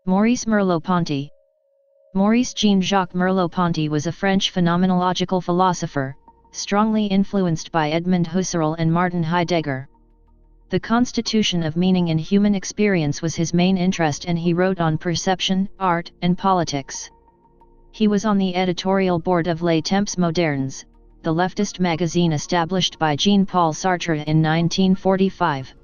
Maurice Merleau Ponty. Maurice Jean Jacques Merleau-Ponty was a French phenomenological philosopher, strongly influenced by Edmund Husserl and Martin Heidegger. The constitution of meaning in human experience was his main interest, and he wrote on perception, art, and politics. He was on the editorial board of Les Temps Modernes, the leftist magazine established by Jean-Paul Sartre in 1945.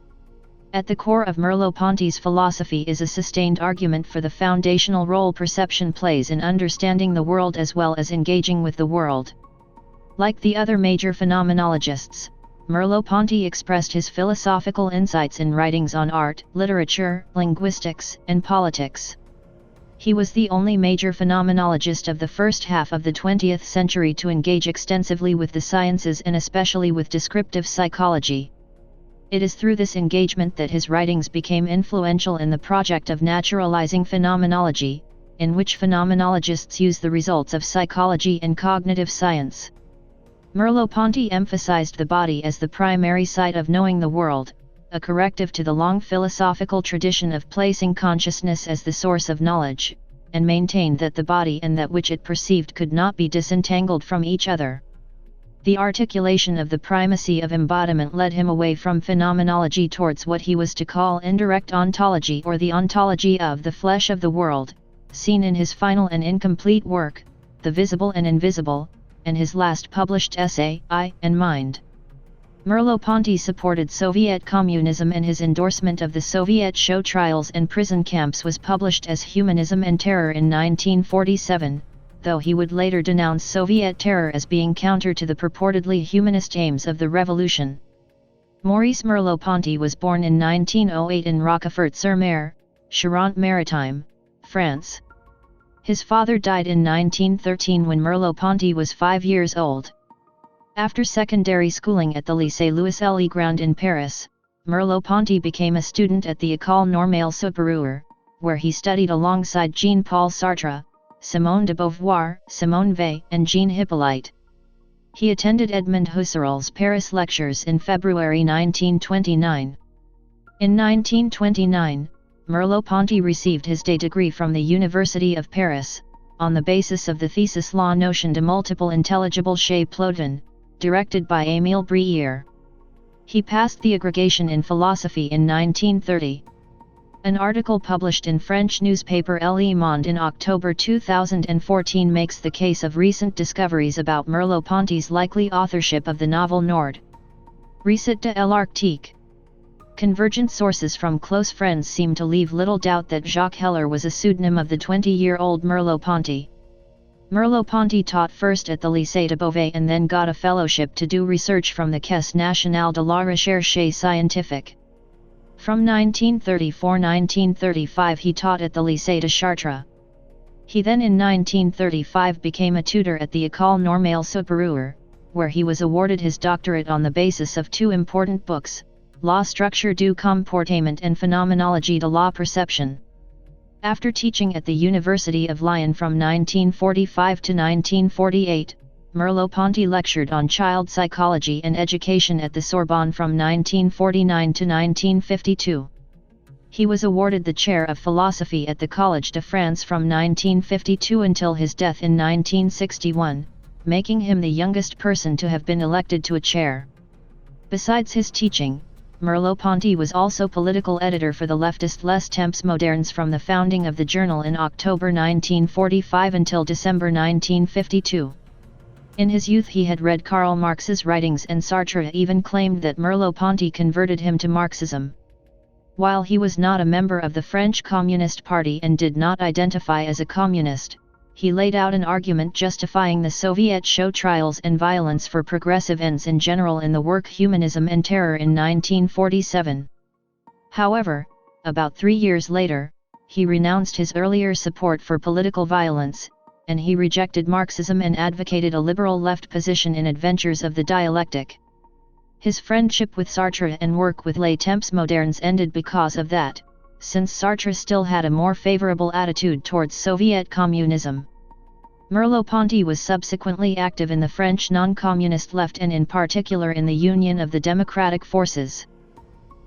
At the core of Merleau-Ponty's philosophy is a sustained argument for the foundational role perception plays in understanding the world as well as engaging with the world. Like the other major phenomenologists, Merleau-Ponty expressed his philosophical insights in writings on art, literature, linguistics, and politics. He was the only major phenomenologist of the first half of the 20th century to engage extensively with the sciences and especially with descriptive psychology. It is through this engagement that his writings became influential in the project of naturalizing phenomenology, in which phenomenologists use the results of psychology and cognitive science. Merleau-Ponty emphasized the body as the primary site of knowing the world, a corrective to the long philosophical tradition of placing consciousness as the source of knowledge, and maintained that the body and that which it perceived could not be disentangled from each other. The articulation of the primacy of embodiment led him away from phenomenology towards what he was to call indirect ontology, or the ontology of the flesh of the world, seen in his final and incomplete work, The Visible and Invisible, and his last published essay, I and Mind. Merleau-Ponty supported Soviet communism, and his endorsement of the Soviet show trials and prison camps was published as Humanism and Terror in 1947. Though he would later denounce Soviet terror as being counter to the purportedly humanist aims of the revolution. Maurice Merleau-Ponty was born in 1908 in Roquefort-sur-Mer, Charente-Maritime, France. His father died in 1913 when Merleau-Ponty was 5 years old. After secondary schooling at the Lycée Louis-le-Grand in Paris, Merleau-Ponty became a student at the École Normale Supérieure, where he studied alongside Jean-Paul Sartre, Simone de Beauvoir, Simone Weil, and Jean Hippolyte. He attended Edmund Husserl's Paris lectures in February 1929. In 1929, Merleau-Ponty received his day degree from the University of Paris, on the basis of the thesis La notion de multiple intelligible chez Plotin, directed by Émile Brière. He passed the agrégation in philosophy in 1930. An article published in French newspaper Le Monde in October 2014 makes the case of recent discoveries about Merleau-Ponty's likely authorship of the novel Nord. Récit de l'Arctique. Convergent sources from close friends seem to leave little doubt that Jacques Heller was a pseudonym of the 20-year-old Merleau-Ponty. Merleau-Ponty taught first at the Lycée de Beauvais and then got a fellowship to do research from the Caisse nationale de la recherche scientifique. From 1934–1935 he taught at the Lycée de Chartres. He then in 1935 became a tutor at the École Normale Supérieure, where he was awarded his doctorate on the basis of two important books, La structure du comportement and Phenomenologie de la perception. After teaching at the University of Lyon from 1945 to 1948, Merleau-Ponty lectured on child psychology and education at the Sorbonne from 1949 to 1952. He was awarded the chair of philosophy at the Collège de France from 1952 until his death in 1961, making him the youngest person to have been elected to a chair. Besides his teaching, Merleau-Ponty was also political editor for the leftist Les Temps Modernes from the founding of the journal in October 1945 until December 1952. In his youth he had read Karl Marx's writings, and Sartre even claimed that Merleau-Ponty converted him to Marxism. While he was not a member of the French Communist Party and did not identify as a communist, he laid out an argument justifying the Soviet show trials and violence for progressive ends in general in the work Humanism and Terror in 1947. However, about 3 years later, he renounced his earlier support for political violence, and he rejected Marxism and advocated a liberal left position in Adventures of the Dialectic. His friendship with Sartre and work with Les Temps Modernes ended because of that, since Sartre still had a more favorable attitude towards Soviet communism. Merleau-Ponty was subsequently active in the French non-communist left and in particular in the Union of the Democratic Forces.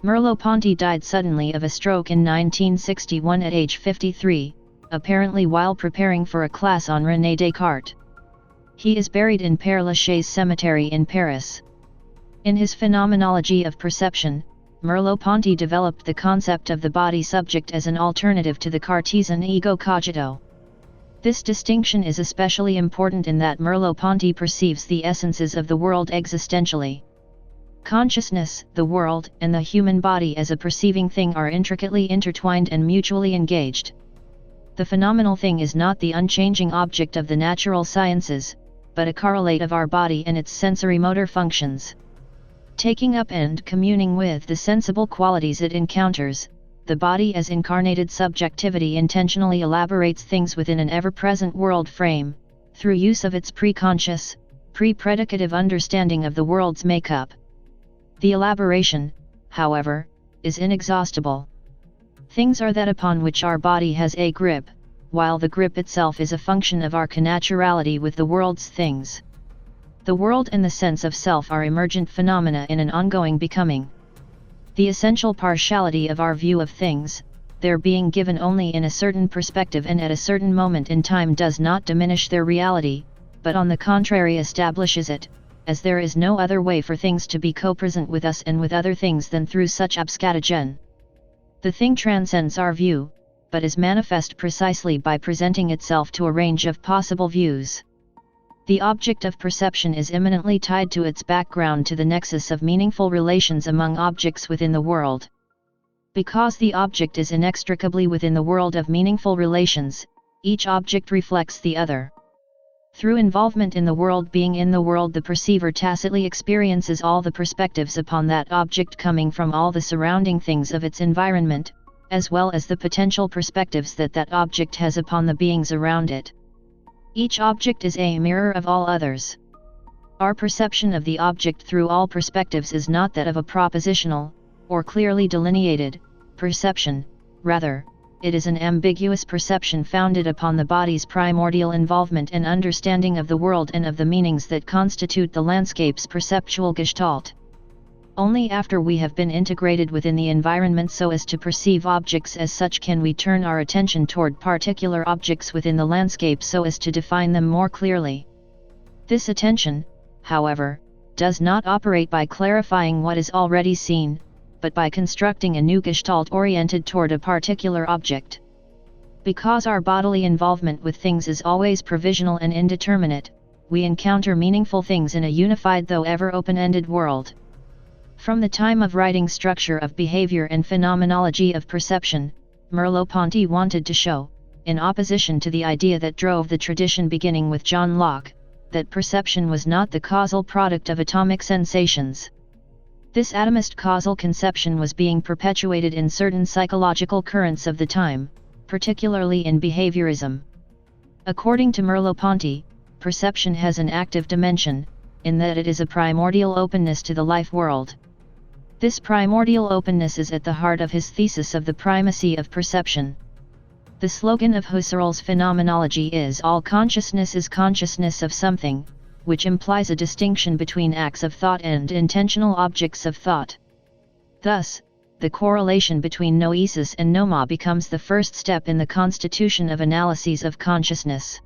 Merleau-Ponty died suddenly of a stroke in 1961 at age 53, apparently while preparing for a class on René Descartes. He is buried in Père Lachaise Cemetery in Paris. In his Phenomenology of Perception, Merleau-Ponty developed the concept of the body subject as an alternative to the Cartesian ego cogito. This distinction is especially important in that Merleau-Ponty perceives the essences of the world existentially. Consciousness, the world, and the human body as a perceiving thing are intricately intertwined and mutually engaged. The phenomenal thing is not the unchanging object of the natural sciences, but a correlate of our body and its sensory-motor functions. Taking up and communing with the sensible qualities it encounters, the body as incarnated subjectivity intentionally elaborates things within an ever-present world frame, through use of its pre-conscious, pre-predicative understanding of the world's makeup. The elaboration, however, is inexhaustible. Things are that upon which our body has a grip, while the grip itself is a function of our connaturality with the world's things. The world and the sense of self are emergent phenomena in an ongoing becoming. The essential partiality of our view of things, their being given only in a certain perspective and at a certain moment in time, does not diminish their reality, but on the contrary establishes it, as there is no other way for things to be co-present with us and with other things than through such abscatogen. The thing transcends our view, but is manifest precisely by presenting itself to a range of possible views. The object of perception is immanently tied to its background to the nexus of meaningful relations among objects within the world. Because the object is inextricably within the world of meaningful relations, each object reflects the other. Through involvement in the world being in the world, the perceiver tacitly experiences all the perspectives upon that object coming from all the surrounding things of its environment, as well as the potential perspectives that that object has upon the beings around it. Each object is a mirror of all others. Our perception of the object through all perspectives is not that of a propositional, or clearly delineated, perception, rather, it is an ambiguous perception founded upon the body's primordial involvement and understanding of the world and of the meanings that constitute the landscape's perceptual gestalt. Only after we have been integrated within the environment so as to perceive objects as such can we turn our attention toward particular objects within the landscape so as to define them more clearly. This attention, however, does not operate by clarifying what is already seen, but by constructing a new gestalt oriented toward a particular object. Because our bodily involvement with things is always provisional and indeterminate, we encounter meaningful things in a unified though ever open-ended world. From the time of writing Structure of Behavior and Phenomenology of Perception, Merleau-Ponty wanted to show, in opposition to the idea that drove the tradition beginning with John Locke, that perception was not the causal product of atomic sensations. This atomist causal conception was being perpetuated in certain psychological currents of the time, particularly in behaviorism. According to Merleau-Ponty, perception has an active dimension, in that it is a primordial openness to the life world. This primordial openness is at the heart of his thesis of the primacy of perception. The slogan of Husserl's phenomenology is "All consciousness is consciousness of something," which implies a distinction between acts of thought and intentional objects of thought. Thus, the correlation between noesis and noma becomes the first step in the constitution of analyses of consciousness.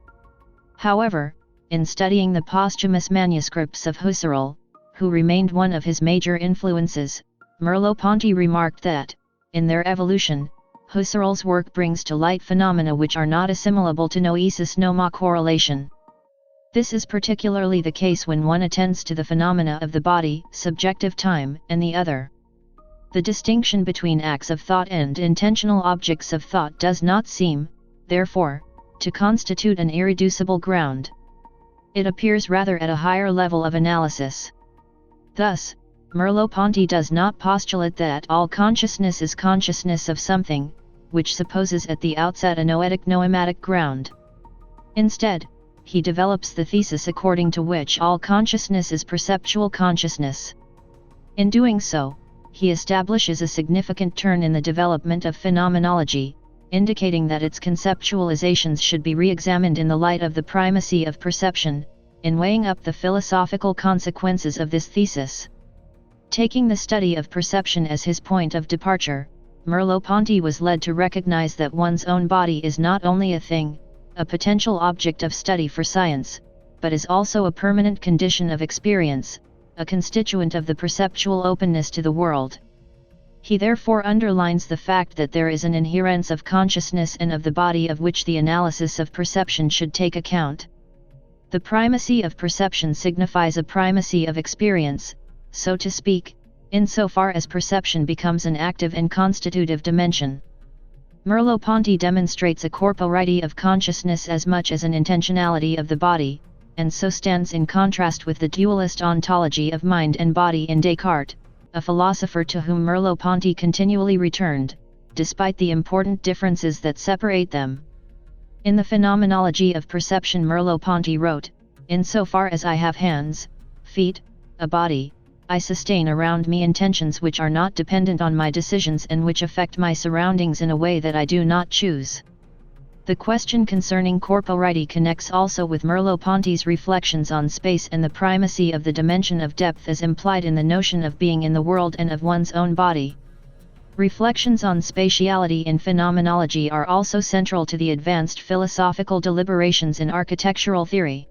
However, in studying the posthumous manuscripts of Husserl, who remained one of his major influences, Merleau-Ponty remarked that, in their evolution, Husserl's work brings to light phenomena which are not assimilable to noesis-noma correlation. This is particularly the case when one attends to the phenomena of the body, subjective time, and the other. The distinction between acts of thought and intentional objects of thought does not seem, therefore, to constitute an irreducible ground. It appears rather at a higher level of analysis. Thus, Merleau-Ponty does not postulate that all consciousness is consciousness of something, which supposes at the outset a noetic-noematic ground. Instead, he develops the thesis according to which all consciousness is perceptual consciousness. In doing so, he establishes a significant turn in the development of phenomenology, indicating that its conceptualizations should be re-examined in the light of the primacy of perception, in weighing up the philosophical consequences of this thesis. Taking the study of perception as his point of departure, Merleau-Ponty was led to recognize that one's own body is not only a thing, a potential object of study for science, but is also a permanent condition of experience, a constituent of the perceptual openness to the world. He therefore underlines the fact that there is an inherence of consciousness and of the body of which the analysis of perception should take account. The primacy of perception signifies a primacy of experience, so to speak, insofar as perception becomes an active and constitutive dimension. Merleau-Ponty demonstrates a corporeity of consciousness as much as an intentionality of the body, and so stands in contrast with the dualist ontology of mind and body in Descartes, a philosopher to whom Merleau-Ponty continually returned, despite the important differences that separate them. In the Phenomenology of Perception, Merleau-Ponty wrote, "Insofar as I have hands, feet, a body, I sustain around me intentions which are not dependent on my decisions and which affect my surroundings in a way that I do not choose." The question concerning corporeity connects also with Merleau-Ponty's reflections on space and the primacy of the dimension of depth as implied in the notion of being in the world and of one's own body. Reflections on spatiality in phenomenology are also central to the advanced philosophical deliberations in architectural theory.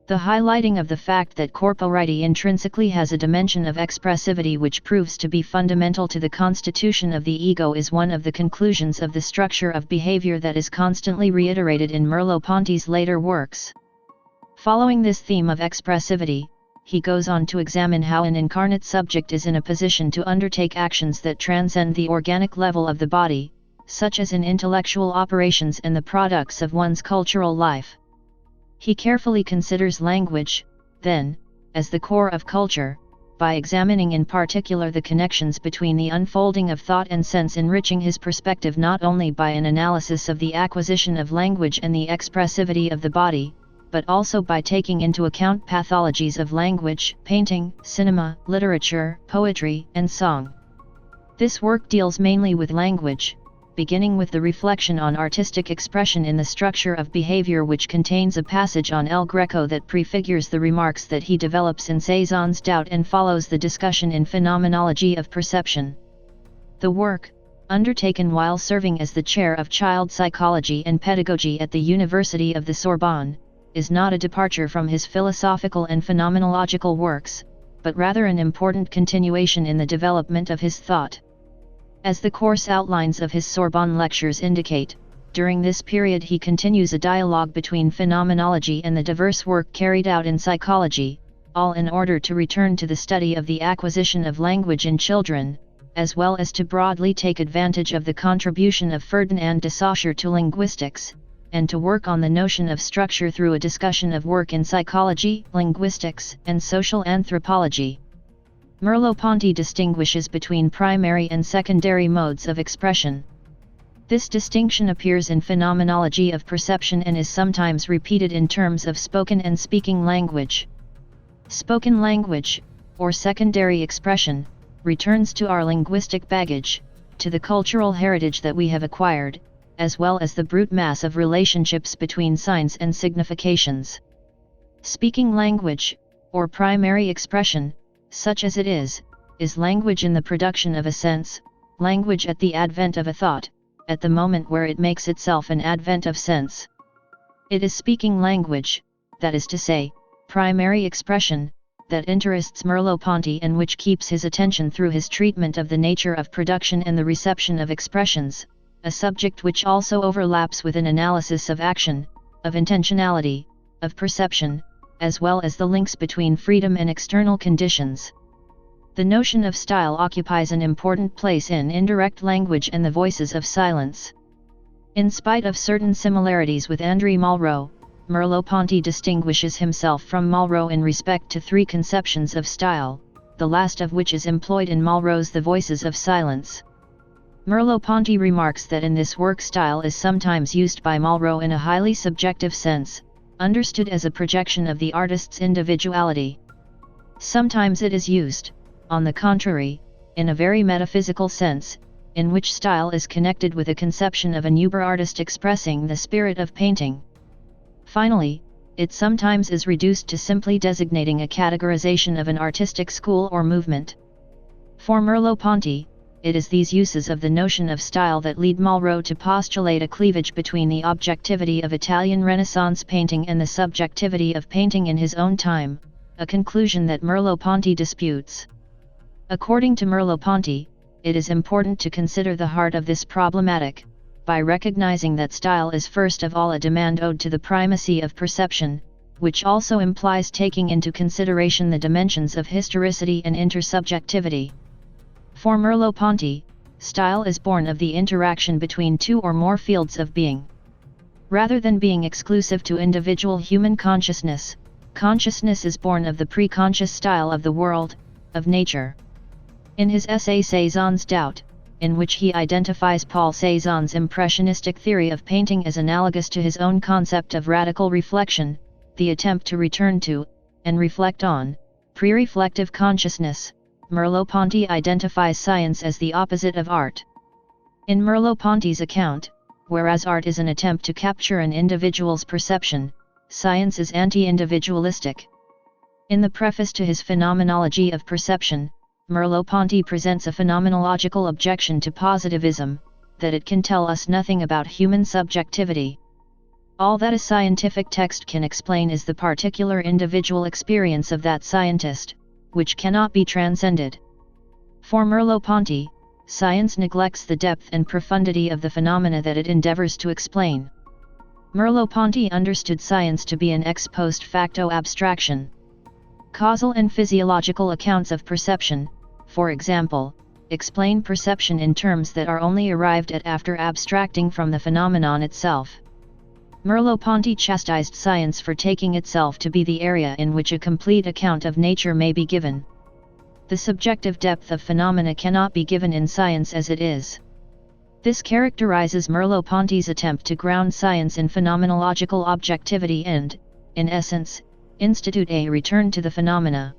The highlighting of the fact that corporeity intrinsically has a dimension of expressivity which proves to be fundamental to the constitution of the ego is one of the conclusions of the structure of behavior that is constantly reiterated in Merleau-Ponty's later works. Following this theme of expressivity, he goes on to examine how an incarnate subject is in a position to undertake actions that transcend the organic level of the body, such as in intellectual operations and the products of one's cultural life. He carefully considers language, then, as the core of culture, by examining in particular the connections between the unfolding of thought and sense, enriching his perspective not only by an analysis of the acquisition of language and the expressivity of the body, but also by taking into account pathologies of language, painting, cinema, literature, poetry, and song. This work deals mainly with language, beginning with the reflection on artistic expression in the structure of behavior, which contains a passage on El Greco that prefigures the remarks that he develops in Cézanne's Doubt and follows the discussion in Phenomenology of Perception. The work, undertaken while serving as the chair of child psychology and pedagogy at the University of the Sorbonne, is not a departure from his philosophical and phenomenological works, but rather an important continuation in the development of his thought. As the course outlines of his Sorbonne lectures indicate, during this period he continues a dialogue between phenomenology and the diverse work carried out in psychology, all in order to return to the study of the acquisition of language in children, as well as to broadly take advantage of the contribution of Ferdinand de Saussure to linguistics, and to work on the notion of structure through a discussion of work in psychology, linguistics, and social anthropology. Merleau-Ponty distinguishes between primary and secondary modes of expression. This distinction appears in Phenomenology of Perception and is sometimes repeated in terms of spoken and speaking language. Spoken language, or secondary expression, returns to our linguistic baggage, to the cultural heritage that we have acquired, as well as the brute mass of relationships between signs and significations. Speaking language, or primary expression, such as it is language in the production of a sense, language at the advent of a thought, at the moment where it makes itself an advent of sense. It is speaking language, that is to say, primary expression, that interests Merleau-Ponty and which keeps his attention through his treatment of the nature of production and the reception of expressions, a subject which also overlaps with an analysis of action, of intentionality, of perception, as well as the links between freedom and external conditions. The notion of style occupies an important place in indirect language and the voices of silence. In spite of certain similarities with André Malraux, Merleau-Ponty distinguishes himself from Malraux in respect to three conceptions of style, the last of which is employed in Malraux's The Voices of Silence. Merleau-Ponty remarks that in this work style is sometimes used by Malraux in a highly subjective sense, understood as a projection of the artist's individuality. Sometimes it is used, on the contrary, in a very metaphysical sense, in which style is connected with a conception of a Neuber artist expressing the spirit of painting. Finally, it sometimes is reduced to simply designating a categorization of an artistic school or movement, For Merleau-Ponty, it is these uses of the notion of style that lead Malraux to postulate a cleavage between the objectivity of Italian Renaissance painting and the subjectivity of painting in his own time, a conclusion that Merleau-Ponty disputes. According to Merleau-Ponty, it is important to consider the heart of this problematic, by recognizing that style is first of all a demand owed to the primacy of perception, which also implies taking into consideration the dimensions of historicity and intersubjectivity. For Merleau-Ponty, style is born of the interaction between two or more fields of being. Rather than being exclusive to individual human consciousness, consciousness is born of the pre-conscious style of the world, of nature. In his essay Cézanne's Doubt, in which he identifies Paul Cézanne's impressionistic theory of painting as analogous to his own concept of radical reflection, the attempt to return to, and reflect on, pre-reflective consciousness, Merleau-Ponty identifies science as the opposite of art. In Merleau-Ponty's account, whereas art is an attempt to capture an individual's perception, science is anti-individualistic. In the preface to his Phenomenology of Perception, Merleau-Ponty presents a phenomenological objection to positivism, that it can tell us nothing about human subjectivity. All that a scientific text can explain is the particular individual experience of that scientist, which cannot be transcended. For Merleau-Ponty, science neglects the depth and profundity of the phenomena that it endeavors to explain. Merleau-Ponty understood science to be an ex post facto abstraction. Causal and physiological accounts of perception, for example, explain perception in terms that are only arrived at after abstracting from the phenomenon itself. Merleau-Ponty chastised science for taking itself to be the area in which a complete account of nature may be given. The subjective depth of phenomena cannot be given in science as it is. This characterizes Merleau-Ponty's attempt to ground science in phenomenological objectivity and, in essence, institute a return to the phenomena.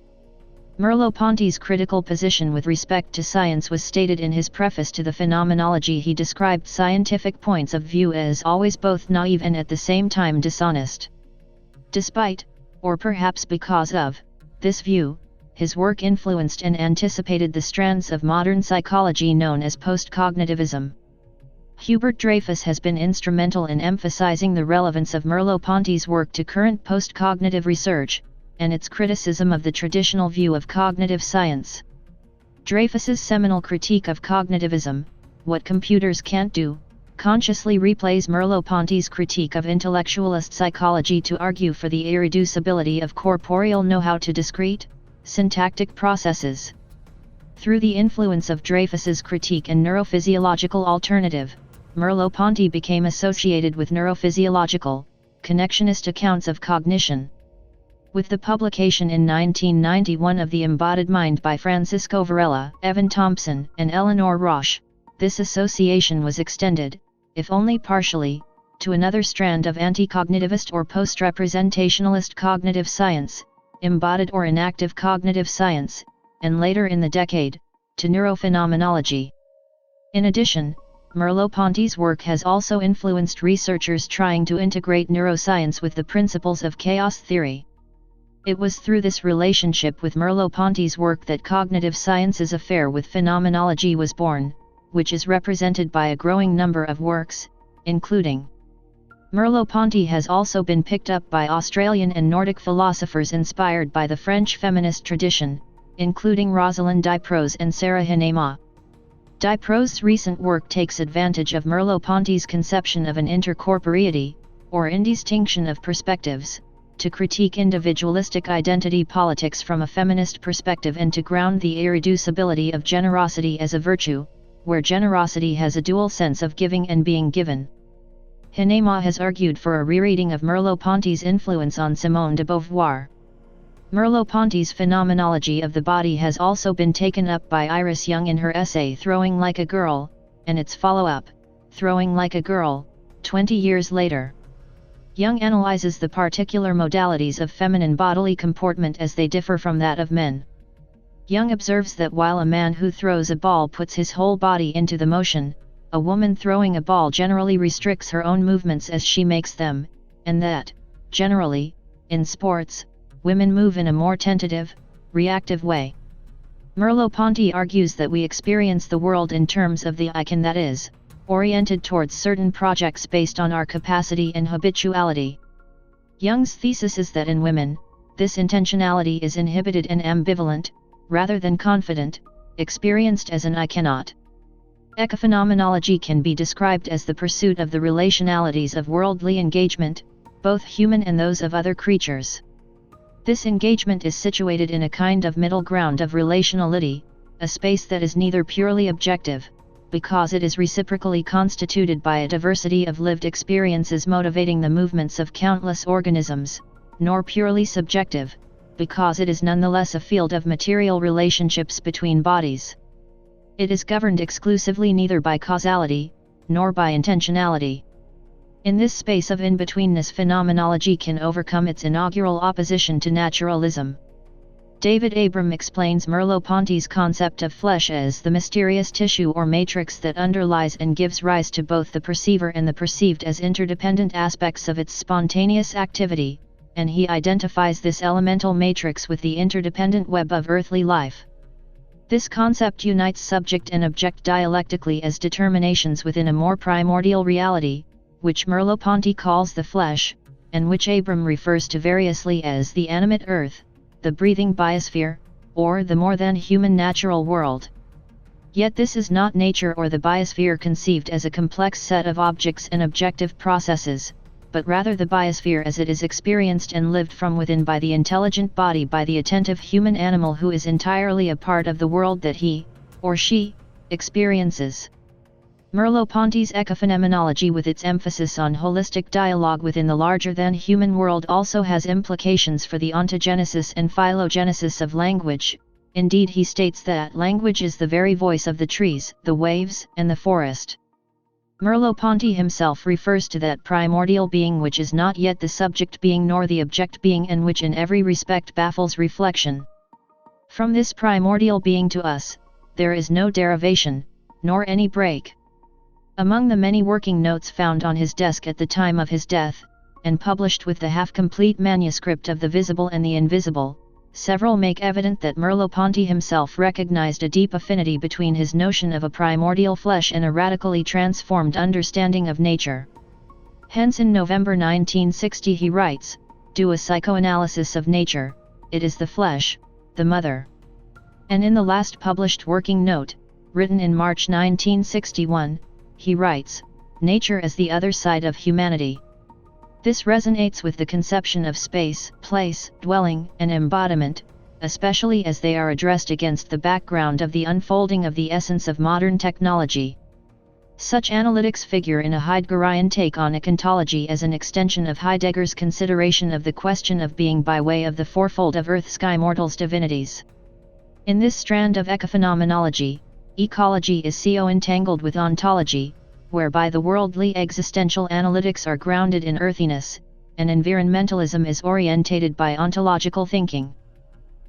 Merleau-Ponty's critical position with respect to science was stated in his preface to the Phenomenology. He described scientific points of view as always both naive and at the same time dishonest. Despite, or perhaps because of, this view, his work influenced and anticipated the strands of modern psychology known as postcognitivism. Hubert Dreyfus has been instrumental in emphasizing the relevance of Merleau-Ponty's work to current postcognitive research, and its criticism of the traditional view of cognitive science. Dreyfus's seminal critique of cognitivism, What Computers Can't Do, consciously replays Merleau-Ponty's critique of intellectualist psychology to argue for the irreducibility of corporeal know-how to discrete, syntactic processes. Through the influence of Dreyfus's critique and neurophysiological alternative, Merleau-Ponty became associated with neurophysiological, connectionist accounts of cognition. With the publication in 1991 of The Embodied Mind by Francisco Varela, Evan Thompson, and Eleanor Roche, this association was extended, if only partially, to another strand of anti-cognitivist or post-representationalist cognitive science, embodied or inactive cognitive science, and later in the decade, to neurophenomenology. In addition, Merleau-Ponty's work has also influenced researchers trying to integrate neuroscience with the principles of chaos theory. It was through this relationship with Merleau-Ponty's work that cognitive science's affair with phenomenology was born, which is represented by a growing number of works, including Merleau-Ponty has also been picked up by Australian and Nordic philosophers inspired by the French feminist tradition, including Rosalind Diprose and Sarah Hinema. Diprose's recent work takes advantage of Merleau-Ponty's conception of an intercorporeity, or indistinction of perspectives, to critique individualistic identity politics from a feminist perspective and to ground the irreducibility of generosity as a virtue, where generosity has a dual sense of giving and being given. Hinema has argued for a rereading of Merleau-Ponty's influence on Simone de Beauvoir. Merleau-Ponty's phenomenology of the body has also been taken up by Iris Young in her essay Throwing Like a Girl, and its follow-up, Throwing Like a Girl, 20 years later. Young analyzes the particular modalities of feminine bodily comportment as they differ from that of men. Young observes that while a man who throws a ball puts his whole body into the motion, a woman throwing a ball generally restricts her own movements as she makes them, and that, generally, in sports, women move in a more tentative, reactive way. Merleau-Ponty argues that we experience the world in terms of the I can, that is, oriented towards certain projects based on our capacity and habituality. Jung's thesis is that in women, this intentionality is inhibited and ambivalent, rather than confident, experienced as an I cannot. Ecophenomenology can be described as the pursuit of the relationalities of worldly engagement, both human and those of other creatures. This engagement is situated in a kind of middle ground of relationality, a space that is neither purely objective, because it is reciprocally constituted by a diversity of lived experiences motivating the movements of countless organisms, nor purely subjective, because it is nonetheless a field of material relationships between bodies. It is governed exclusively neither by causality, nor by intentionality. In this space of in-betweenness, phenomenology can overcome its inaugural opposition to naturalism. David Abram explains Merleau-Ponty's concept of flesh as the mysterious tissue or matrix that underlies and gives rise to both the perceiver and the perceived as interdependent aspects of its spontaneous activity, and he identifies this elemental matrix with the interdependent web of earthly life. This concept unites subject and object dialectically as determinations within a more primordial reality, which Merleau-Ponty calls the flesh, and which Abram refers to variously as the animate earth, the breathing biosphere, or the more than human natural world. Yet this is not nature or the biosphere conceived as a complex set of objects and objective processes, but rather the biosphere as it is experienced and lived from within by the intelligent body, by the attentive human animal who is entirely a part of the world that he, or she, experiences. Merleau-Ponty's ecophenomenology, with its emphasis on holistic dialogue within the larger-than-human world, also has implications for the ontogenesis and phylogenesis of language. Indeed, he states that language is the very voice of the trees, the waves, and the forest. Merleau-Ponty himself refers to that primordial being which is not yet the subject being nor the object being, and which in every respect baffles reflection. From this primordial being to us, there is no derivation, nor any break. Among the many working notes found on his desk at the time of his death, and published with the half-complete manuscript of The Visible and the Invisible, several make evident that Merleau-Ponty himself recognized a deep affinity between his notion of a primordial flesh and a radically transformed understanding of nature. Hence in November 1960 he writes, "Do a psychoanalysis of nature, it is the flesh, the mother." And in the last published working note, written in March 1961, he writes, "Nature as the other side of humanity." This resonates with the conception of space, place, dwelling, and embodiment, especially as they are addressed against the background of the unfolding of the essence of modern technology. Such analytics figure in a Heideggerian take on ecology as an extension of Heidegger's consideration of the question of being by way of the fourfold of earth-sky mortals divinities. In this strand of ecophenomenology, ecology is so entangled with ontology, whereby the worldly existential analytics are grounded in earthiness, and environmentalism is orientated by ontological thinking.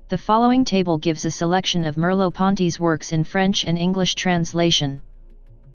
The following table gives a selection of Merleau-Ponty's works in French and English translation.